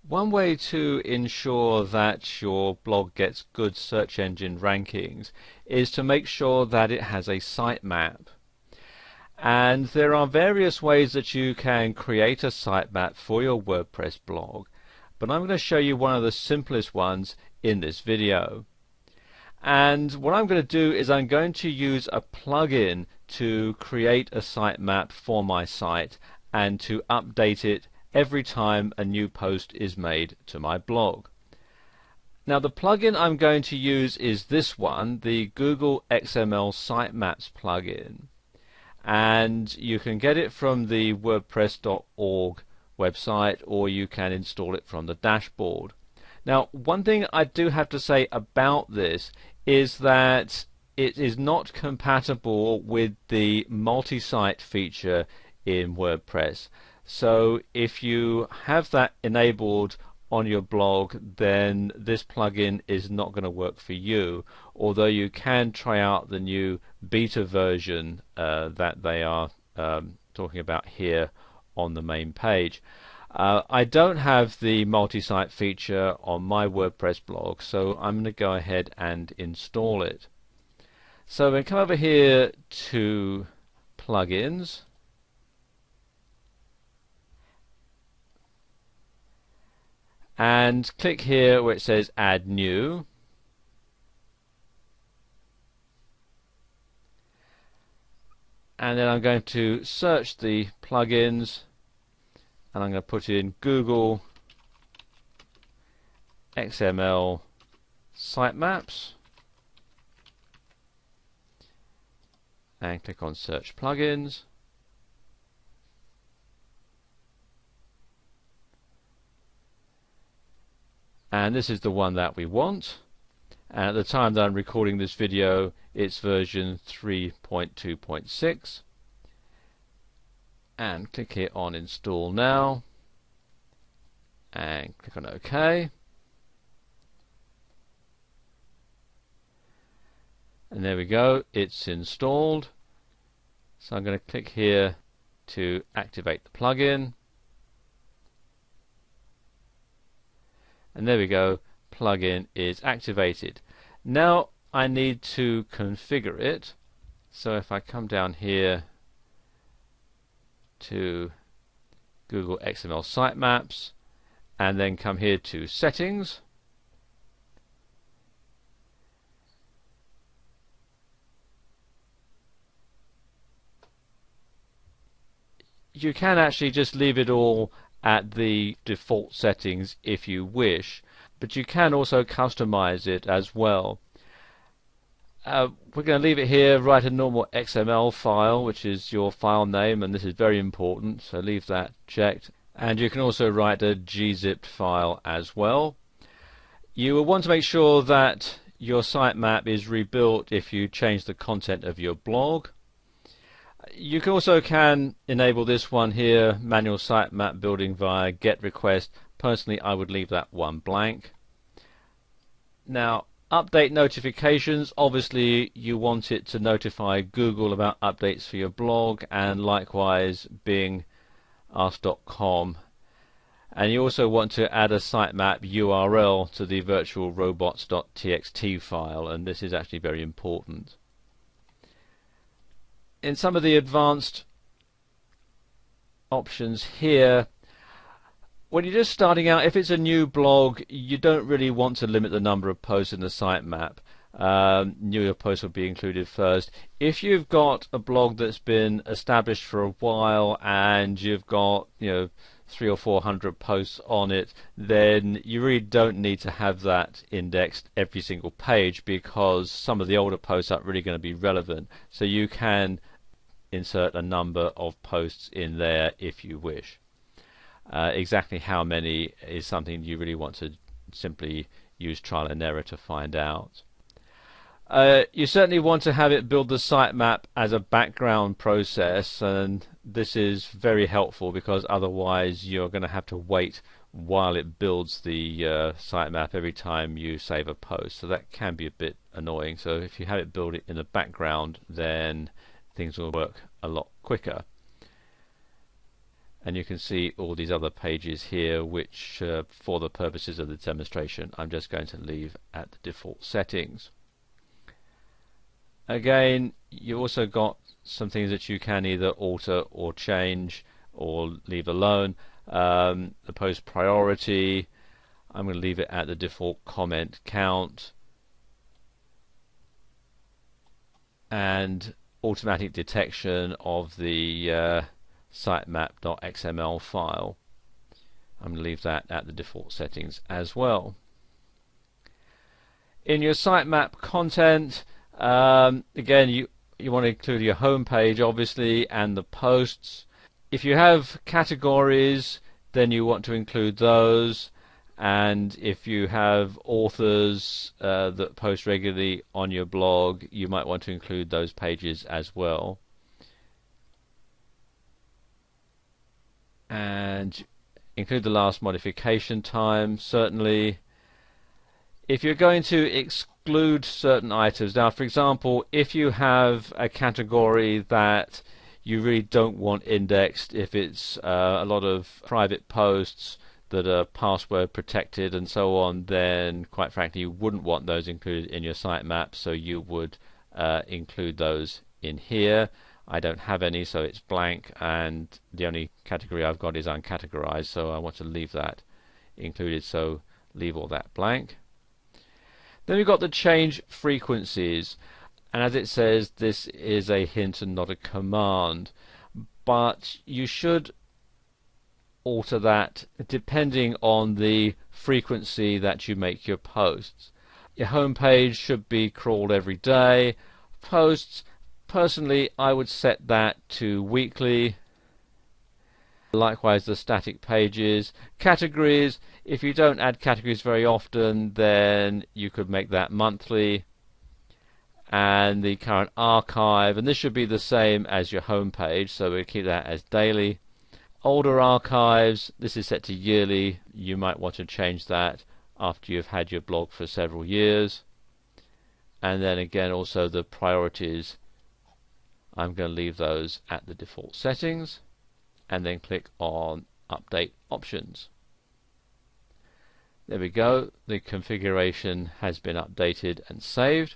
One way to ensure that your blog gets good search engine rankings is to make sure that it has a sitemap. And there are various ways that you can create a sitemap for your WordPress blog, but I'm going to show you one of the simplest ones in this video. And what I'm going to do is I'm going to use a plugin to create a sitemap for my site and to update it every time a new post is made to my blog. Now the plugin I'm going to use is this one, the Google XML Sitemaps plugin, and you can get it from the WordPress.org website, or you can install it from the dashboard. Now one thing I do have to say about this is that it is not compatible with the multi-site feature in WordPress. So if you have that enabled on your blog, then this plugin is not going to work for you, although you can try out the new beta version that they are talking about here on the main page. I don't have the multi-site feature on my WordPress blog, so I'm going to go ahead and install it. So we come over here to plugins, and click here where it says add new, and then I'm going to search the plugins, and I'm going to put in Google XML Sitemaps and click on search plugins. And this is the one that we want, and at the time that I'm recording this video it's version 3.2.6, and click here on install now and click on OK, and there we go, it's installed. So I'm going to click here to activate the plugin. And there we go, plugin is activated. Now I need to configure it. So if I come down here to Google XML Sitemaps and then come here to settings, you can actually just leave it all at the default settings if you wish, but you can also customize it as well. We're going to leave it here, write a normal XML file, which is your file name, and this is very important, so leave that checked. And you can also write a gzipped file as well. You will want to make sure that your sitemap is rebuilt if you change the content of your blog. You also can enable this one here, manual sitemap building via GET request. Personally, I would leave that one blank. Now, update notifications, obviously you want it to notify Google about updates for your blog, and likewise Bing, ask.com. And you also want to add a sitemap URL to the virtualrobots.txt file, and this is actually very important. In some of the advanced options here, when you're just starting out, if it's a new blog, you don't really want to limit the number of posts in the sitemap. Newer posts will be included first. If you've got a blog that's been established for a while and you've got 300 or 400 posts on it, then you really don't need to have that indexed every single page, because some of the older posts aren't really going to be relevant. So you can insert a number of posts in there if you wish. Exactly how many is something you really want to simply use trial and error to find out. You certainly want to have it build the sitemap as a background process, and this is very helpful because otherwise you're going to have to wait while it builds the sitemap every time you save a post. So that can be a bit annoying. So if you have it build it in the background, then things will work a lot quicker. and you can see all these other pages here, which for the purposes of the demonstration I'm just going to leave at the default settings. Again, you also got some things that you can either alter or change or leave alone. The post priority, I'm going to leave it at the default comment count, and automatic detection of the sitemap.xml file, I'm going to leave that at the default settings as well. In your sitemap content, again, you want to include your home page obviously and the posts. If you have categories, then you want to include those, and if you have authors that post regularly on your blog, you might want to include those pages as well. And include the last modification time, certainly. If you're going to exclude certain items, now for example, if you have a category that you really don't want indexed, if it's a lot of private posts that are password protected and so on, then quite frankly you wouldn't want those included in your sitemap, so you would include those in here. I don't have any, so it's blank, and the only category I've got is uncategorized, so I want to leave that included, so leave all that blank. Then we've got the change frequencies, and as it says, this is a hint and not a command, but you should alter that depending on the frequency that you make your posts. Your home page should be crawled every day. Posts, personally, I would set that to weekly. Likewise the static pages. Categories, if you don't add categories very often, then you could make that monthly. And the current archive, and this should be the same as your home page, so we'll keep that as daily. Older archives, this is set to yearly. You might want to change that after you've had your blog for several years. And then again, also the priorities, I'm going to leave those at the default settings, and then click on Update Options. There we go, the configuration has been updated and saved.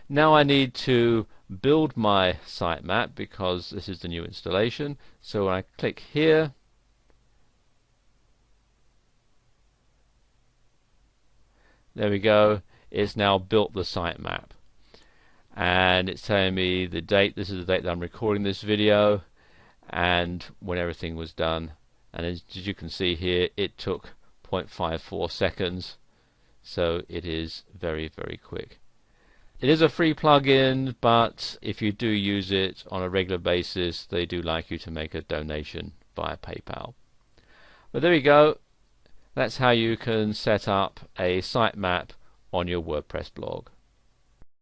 Now I need to build my sitemap because this is the new installation. So when I click here, there we go, it's now built the sitemap. And it's telling me the date, this is the date that I'm recording this video, and when everything was done. And as you can see here, it took 0.54 seconds, so it is very, very quick. It is a free plugin, but if you do use it on a regular basis, they do like you to make a donation via PayPal. But there you go. That's how you can set up a sitemap on your WordPress blog.